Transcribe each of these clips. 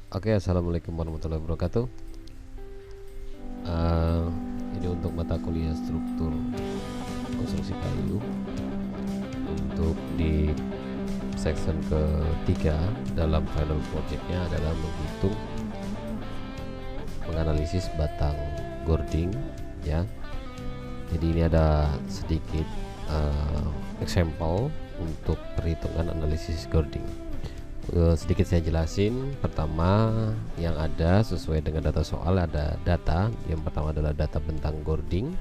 Oke, assalamualaikum warahmatullahi wabarakatuh. Eh, ini untuk mata kuliah struktur konstruksi kayu untuk di section ketiga dalam final projectnya adalah menghitung menganalisis batang gording ya. Jadi ini ada sedikit example untuk perhitungan analisis gording. Sedikit saya jelasin. Pertama, yang ada sesuai dengan data soal ada data. Yang pertama adalah data bentang gording,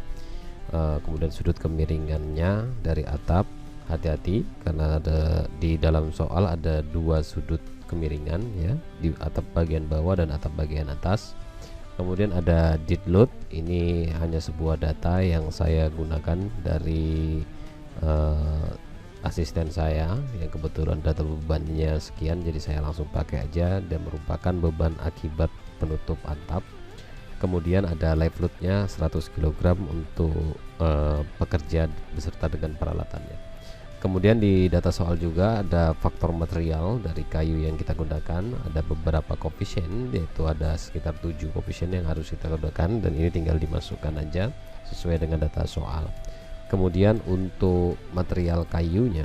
kemudian sudut kemiringannya dari atap. Hati-hati karena ada di dalam soal ada dua sudut kemiringan ya, di atap bagian bawah dan atap bagian atas. Kemudian ada dead load. Ini hanya sebuah data yang saya gunakan dari asisten saya yang kebetulan data bebannya sekian, jadi saya langsung pakai aja, dan merupakan beban akibat penutup atap. Kemudian ada live loadnya 100 kg untuk pekerja beserta dengan peralatannya. Kemudian di data soal juga ada faktor material dari kayu yang kita gunakan, ada beberapa koefisien, yaitu ada sekitar 7 koefisien yang harus kita gunakan, dan ini tinggal dimasukkan aja sesuai dengan data soal. Kemudian untuk material kayunya,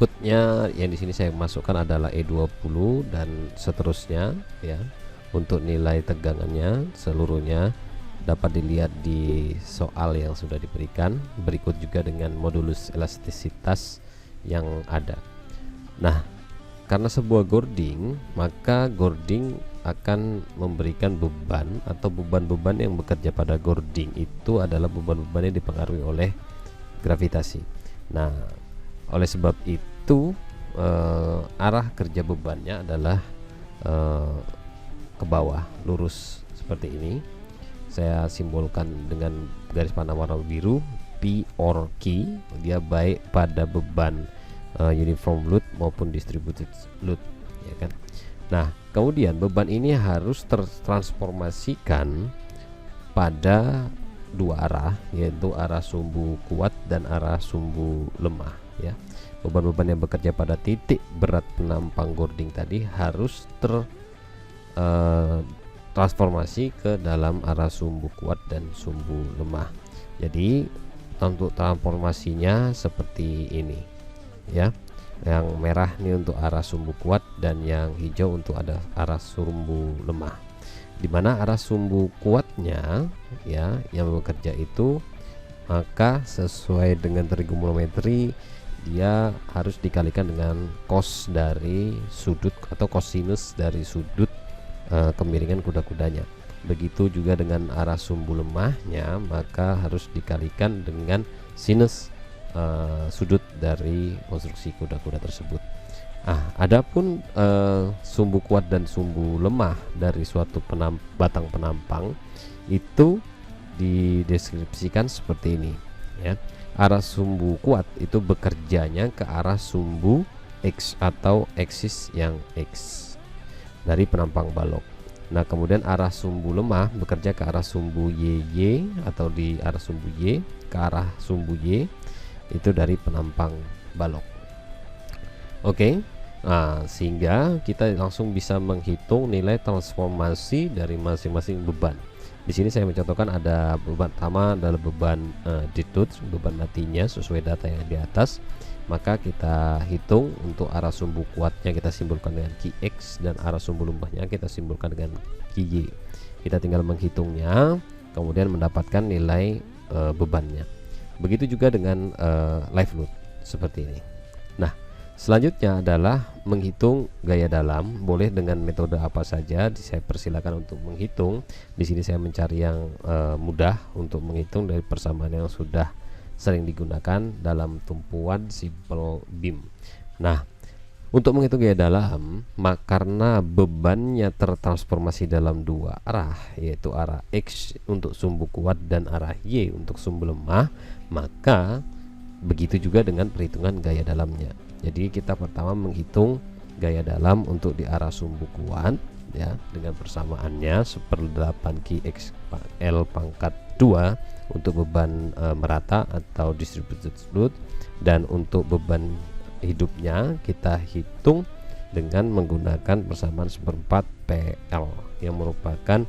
code-nya yang di sini saya masukkan adalah E20 dan seterusnya ya. Untuk nilai tegangannya seluruhnya dapat dilihat di soal yang sudah diberikan. Berikut juga dengan modulus elastisitas yang ada. Nah, karena sebuah gording, maka gording akan memberikan beban atau beban-beban yang bekerja pada gording itu adalah beban-beban yang dipengaruhi oleh gravitasi. Nah, oleh sebab itu arah kerja bebannya adalah ke bawah lurus seperti ini. Saya simbolkan dengan garis panah warna biru, P or Q. Dia baik pada beban uniform load maupun distributed load ya kan. Nah, kemudian beban ini harus tertransformasikan pada dua arah, yaitu arah sumbu kuat dan arah sumbu lemah ya. Beban-beban yang bekerja pada titik berat penampang gording tadi harus transformasi ke dalam arah sumbu kuat dan sumbu lemah. Jadi untuk transformasinya seperti ini ya. Yang merah ini untuk arah sumbu kuat dan yang hijau untuk ada arah sumbu lemah. Dimana arah sumbu kuatnya ya yang bekerja itu, maka sesuai dengan trigonometri dia harus dikalikan dengan cos dari sudut atau cosinus dari sudut kemiringan kuda-kudanya. Begitu juga dengan arah sumbu lemahnya, maka harus dikalikan dengan sinus sudut dari konstruksi kuda-kuda tersebut. Adapun sumbu kuat dan sumbu lemah dari suatu batang penampang itu dideskripsikan seperti ini ya. Arah sumbu kuat itu bekerjanya ke arah sumbu X atau eksis yang X dari penampang balok. Nah, kemudian arah sumbu lemah bekerja ke arah sumbu YY atau di arah sumbu Y ke arah sumbu Y itu dari penampang balok. Oke. Nah, sehingga kita langsung bisa menghitung nilai transformasi dari masing-masing beban. Di sini saya mencontohkan ada beban pertama adalah beban dead load, beban matinya sesuai data yang di atas. Maka kita hitung untuk arah sumbu kuatnya kita simbolkan dengan Qx dan arah sumbu lemahnya kita simbolkan dengan Qy. Kita tinggal menghitungnya, kemudian mendapatkan nilai bebannya. Begitu juga dengan live load seperti ini. Nah, selanjutnya adalah menghitung gaya dalam. Boleh dengan metode apa saja, saya persilakan untuk menghitung. Di sini saya mencari yang mudah untuk menghitung dari persamaan yang sudah sering digunakan dalam tumpuan simple beam. Nah, untuk menghitung gaya dalam, karena bebannya tertransformasi dalam dua arah, yaitu arah X untuk sumbu kuat dan arah Y untuk sumbu lemah, maka begitu juga dengan perhitungan gaya dalamnya. Jadi kita pertama menghitung gaya dalam untuk di arah sumbu kuat ya, dengan persamaannya 1/8 Qx L pangkat 2 untuk beban merata atau distributed load, dan untuk beban hidupnya kita hitung dengan menggunakan persamaan seperempat PL yang merupakan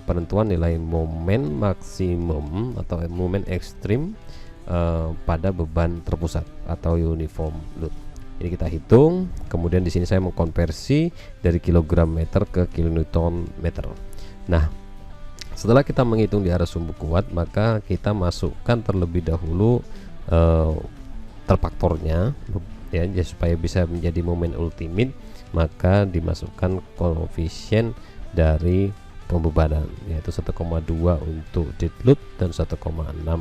penentuan nilai momen maksimum atau momen ekstrim pada beban terpusat atau uniform load. Ini kita hitung, kemudian di sini saya mengkonversi dari kilogram meter ke kilonewton meter. Nah, setelah kita menghitung di arah sumbu kuat, maka kita masukkan terlebih dahulu terfaktornya ya, supaya bisa menjadi momen ultimate, maka dimasukkan koefisien dari pembebanan, yaitu 1,2 untuk dead load dan 1,6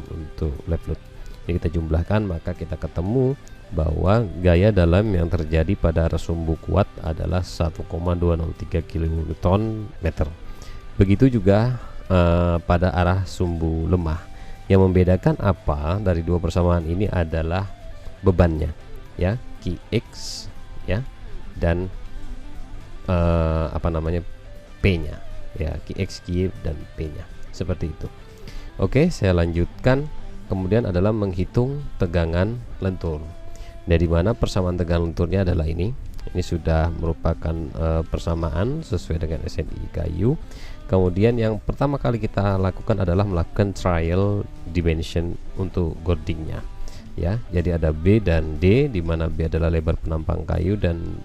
untuk live load. Ini kita jumlahkan, maka kita ketemu bahwa gaya dalam yang terjadi pada arah sumbu kuat adalah 1,203 kN meter. Begitu juga pada arah sumbu lemah. Yang membedakan apa dari dua persamaan ini adalah bebannya, ya, Qx ya, dan P-nya, ya, Qx, Q, dan P-nya, seperti itu. Oke, saya lanjutkan. Kemudian adalah menghitung tegangan lentur. Dari mana persamaan tegangan lenturnya adalah ini. Ini sudah merupakan persamaan sesuai dengan SNI kayu. Kemudian yang pertama kali kita lakukan adalah melakukan trial dimension untuk gordingnya, ya. Jadi ada B dan D, di mana B adalah lebar penampang kayu dan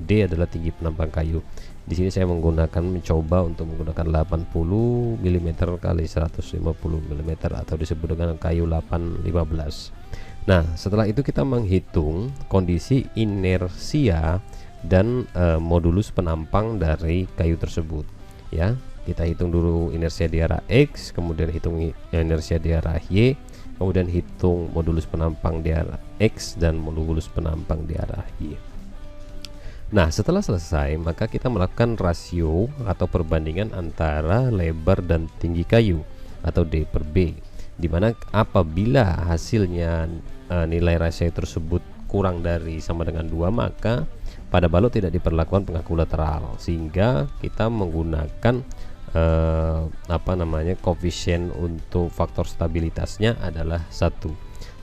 D adalah tinggi penampang kayu. Di sini saya mencoba untuk menggunakan 80 mm kali 150 mm atau disebut dengan kayu 815. Nah, setelah itu kita menghitung kondisi inersia dan modulus penampang dari kayu tersebut, ya. Kita hitung dulu inersia di arah X, kemudian hitung inersia di arah Y, kemudian hitung modulus penampang di arah X dan modulus penampang di arah Y. Nah, setelah selesai, maka kita melakukan rasio atau perbandingan antara lebar dan tinggi kayu atau D per B, dimana apabila hasilnya nilai rasio tersebut kurang dari sama dengan 2, maka pada balok tidak diperlakukan pengaku lateral, sehingga kita menggunakan koefisien untuk faktor stabilitasnya adalah 1.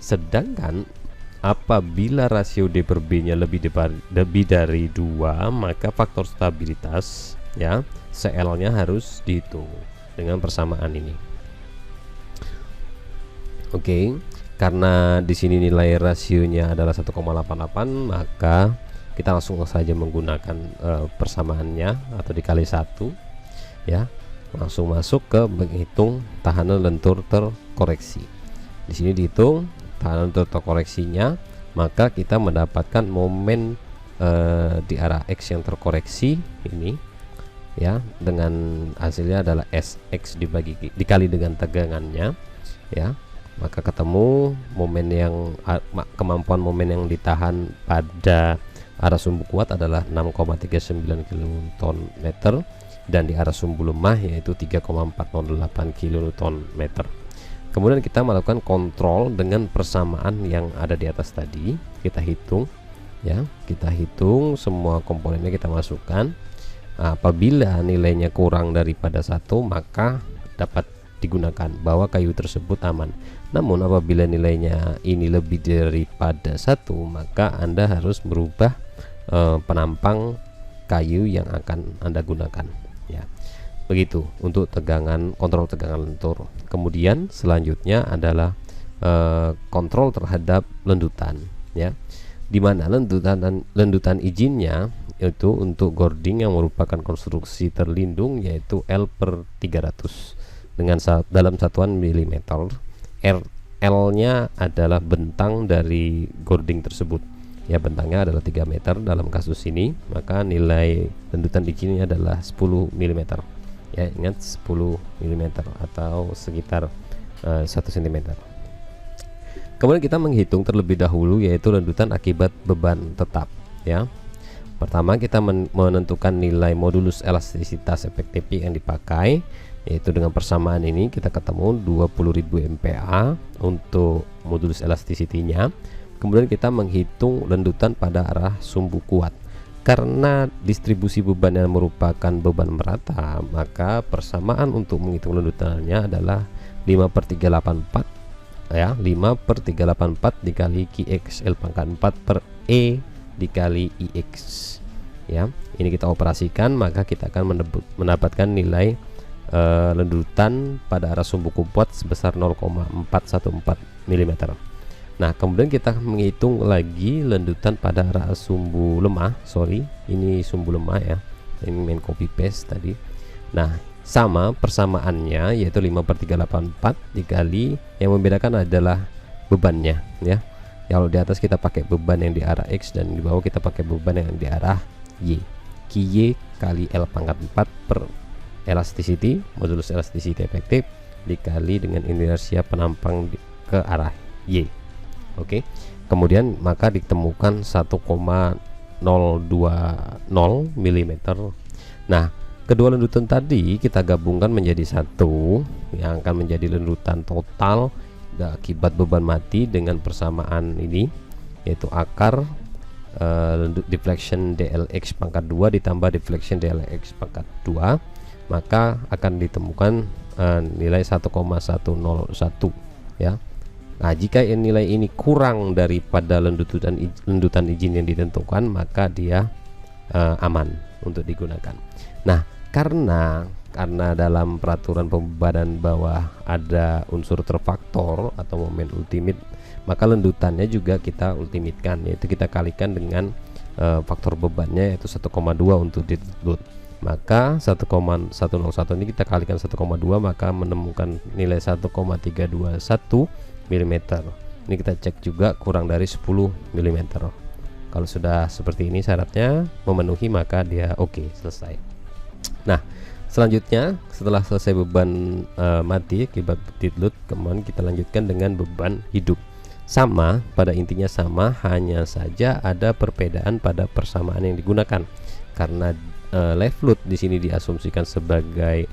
Sedangkan apabila rasio D per B nya lebih dari 2, maka faktor stabilitas, ya, CL nya harus dihitung dengan persamaan ini. Oke, karena di sini nilai rasionya adalah 1,88, maka kita langsung saja menggunakan persamaannya atau dikali 1, ya. Langsung masuk ke menghitung tahanan lentur terkoreksi. Di sini dihitung tahanan lentur terkoreksinya, maka kita mendapatkan momen di arah X yang terkoreksi ini, ya, dengan hasilnya adalah Sx dikali dengan tegangannya, ya. Maka ketemu momen yang kemampuan momen yang ditahan pada arah sumbu kuat adalah 6,39 kN meter, dan di arah sumbu lemah yaitu 3,408 kN meter. Kemudian kita melakukan kontrol dengan persamaan yang ada di atas tadi. Kita hitung, ya, kita hitung semua komponennya, kita masukkan. Apabila nilainya kurang daripada 1, maka dapat digunakan bahwa kayu tersebut aman. Namun apabila nilainya ini lebih daripada 1, maka Anda harus merubah penampang kayu yang akan Anda gunakan, ya. Begitu untuk kontrol tegangan lentur. Kemudian selanjutnya adalah kontrol terhadap lendutan, ya, dimana lendutan izinnya itu untuk gording yang merupakan konstruksi terlindung, yaitu L per 300 dengan dalam satuan milimeter. L nya adalah bentang dari gording tersebut, ya, bentangnya adalah 3 meter dalam kasus ini, maka nilai lendutan izinnya adalah 10 mm, ya, ingat 10 mm atau sekitar 1 cm. Kemudian kita menghitung terlebih dahulu, yaitu lendutan akibat beban tetap, ya. Pertama kita menentukan nilai modulus elastisitas efektif yang dipakai, yaitu dengan persamaan ini kita ketemu 20.000 MPa untuk modulus elasticity-nya. Kemudian kita menghitung lendutan pada arah sumbu kuat. Karena distribusi beban yang merupakan beban merata, maka persamaan untuk menghitung lendutannya adalah 5/384, ya, 5/384 dikali Qx L pangkat 4 per E dikali IX ya. Ini kita operasikan, maka kita akan mendapatkan nilai lendutan pada arah sumbu kuat sebesar 0,414 mm. Nah, kemudian kita menghitung lagi lendutan pada arah sumbu lemah. Ini sumbu lemah ya, ini main copy paste tadi. Nah, sama persamaannya yaitu 5/384 dikali, yang membedakan adalah bebannya ya. Kalau di atas kita pakai beban yang di arah X dan di bawah kita pakai beban yang di arah Y. QY kali L pangkat 4 per elasticity, modulus elasticity efektif dikali dengan inersia penampang ke arah Y. Oke. Kemudian maka ditemukan 1,020 mm. Nah, kedua lendutan tadi kita gabungkan menjadi satu yang akan menjadi lendutan total akibat beban mati dengan persamaan ini, yaitu akar deflection DLX pangkat 2 ditambah deflection DLX pangkat 2, maka akan ditemukan nilai 1,101 ya. Nah, jika nilai ini kurang daripada lendutan izin yang ditentukan, maka dia aman untuk digunakan. Nah, karena dalam peraturan pembebanan bawah ada unsur terfaktor atau momen ultimate, maka lendutannya juga kita ultimatekan, yaitu kita kalikan dengan faktor bebannya yaitu 1,2 untuk dead load. Maka 1,101 ini kita kalikan 1,2, maka menemukan nilai 1,321 mm. Ini kita cek juga kurang dari 10 mm. Kalau sudah seperti ini syaratnya memenuhi, maka dia oke, selesai. Nah, selanjutnya setelah selesai beban mati akibat dead load, kemudian kita lanjutkan dengan beban hidup. Sama, pada intinya sama, hanya saja ada perbedaan pada persamaan yang digunakan. Karena live load di sini diasumsikan sebagai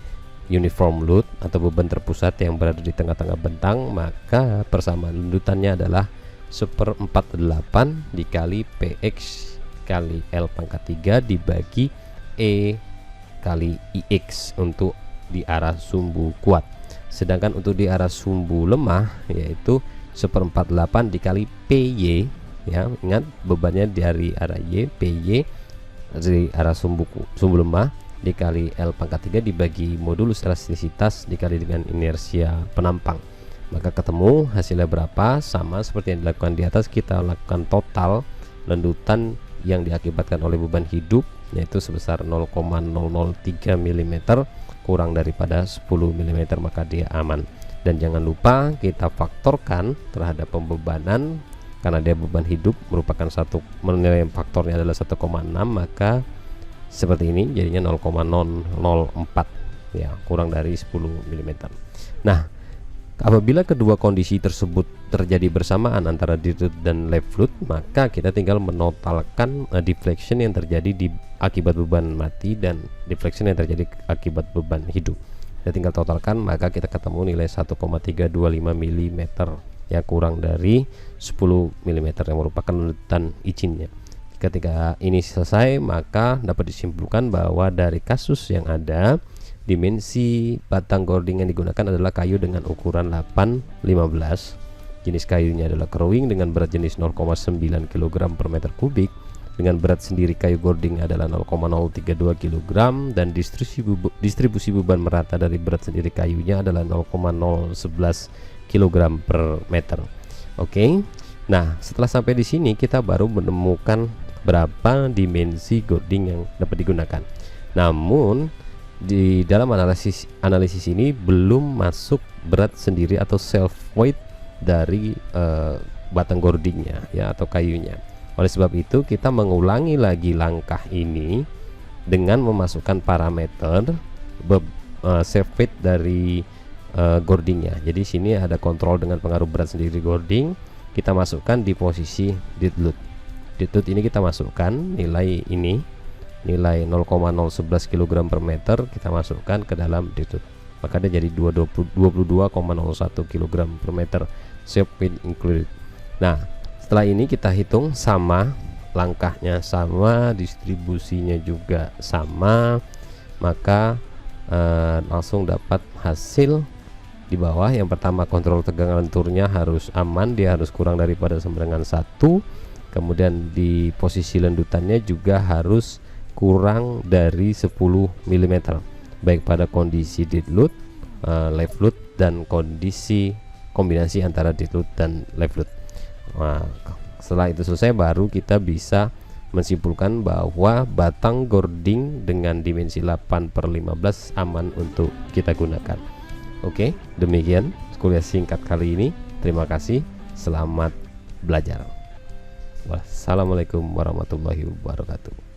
uniform load atau beban terpusat yang berada di tengah-tengah bentang, maka persamaan lendutannya adalah 1/48 dikali PX kali L pangkat 3 dibagi E kali IX untuk di arah sumbu kuat. Sedangkan untuk di arah sumbu lemah yaitu 1/48 dikali PY ya. Ingat bebannya dari arah Y, PY dari arah sumbu lemah dikali L pangkat 3 dibagi modulus elastisitas dikali dengan inersia penampang. Maka ketemu hasilnya berapa? Sama seperti yang dilakukan di atas, kita lakukan total lendutan yang diakibatkan oleh beban hidup yaitu sebesar 0,003 mm kurang daripada 10 mm, maka dia aman. Dan jangan lupa kita faktorkan terhadap pembebanan, karena dia beban hidup merupakan nilai faktornya adalah 1,6, maka seperti ini jadinya 0,004 ya, kurang dari 10 mm. Nah, apabila kedua kondisi tersebut terjadi bersamaan antara dead load dan live load, maka kita tinggal menotalkan deflection yang terjadi akibat beban mati dan deflection yang terjadi akibat beban hidup. Kita tinggal totalkan, maka kita ketemu nilai 1,325 mm yang kurang dari 10 mm yang merupakan lendutan izinnya. Ketika ini selesai, maka dapat disimpulkan bahwa dari kasus yang ada, dimensi batang gording yang digunakan adalah kayu dengan ukuran 8-15. Jenis kayunya adalah kerowing dengan berat jenis 0,9 kg per meter kubik, dengan berat sendiri kayu gording adalah 0,032 kg, dan distribusi beban merata dari berat sendiri kayunya adalah 0,011 kg per meter. Oke. Nah, setelah sampai di sini kita baru menemukan berapa dimensi gording yang dapat digunakan. Namun di dalam analisis ini belum masuk berat sendiri atau self weight dari batang gordingnya ya, atau kayunya. Oleh sebab itu kita mengulangi lagi langkah ini dengan memasukkan parameter self weight dari gordingnya. Jadi sini ada kontrol dengan pengaruh berat sendiri gording, kita masukkan di posisi dead load. Dead load ini kita masukkan nilai ini, nilai 0,011 kg per meter kita masukkan ke dalam dead load, maka dia jadi 22,01 kg per meter, self weight included. Nah, setelah ini kita hitung sama, langkahnya sama, distribusinya juga sama, maka langsung dapat hasil di bawah. Yang pertama, kontrol tegangan lenturnya harus aman, dia harus kurang daripada sama dengan 1. Kemudian di posisi lendutannya juga harus kurang dari 10 mm, baik pada kondisi dead load, live load, dan kondisi kombinasi antara dead load dan live load. Nah, setelah itu selesai baru kita bisa menyimpulkan bahwa batang gording dengan dimensi 8/15 aman untuk kita gunakan. Oke, demikian kuliah singkat kali ini. Terima kasih, selamat belajar. Wassalamualaikum warahmatullahi wabarakatuh.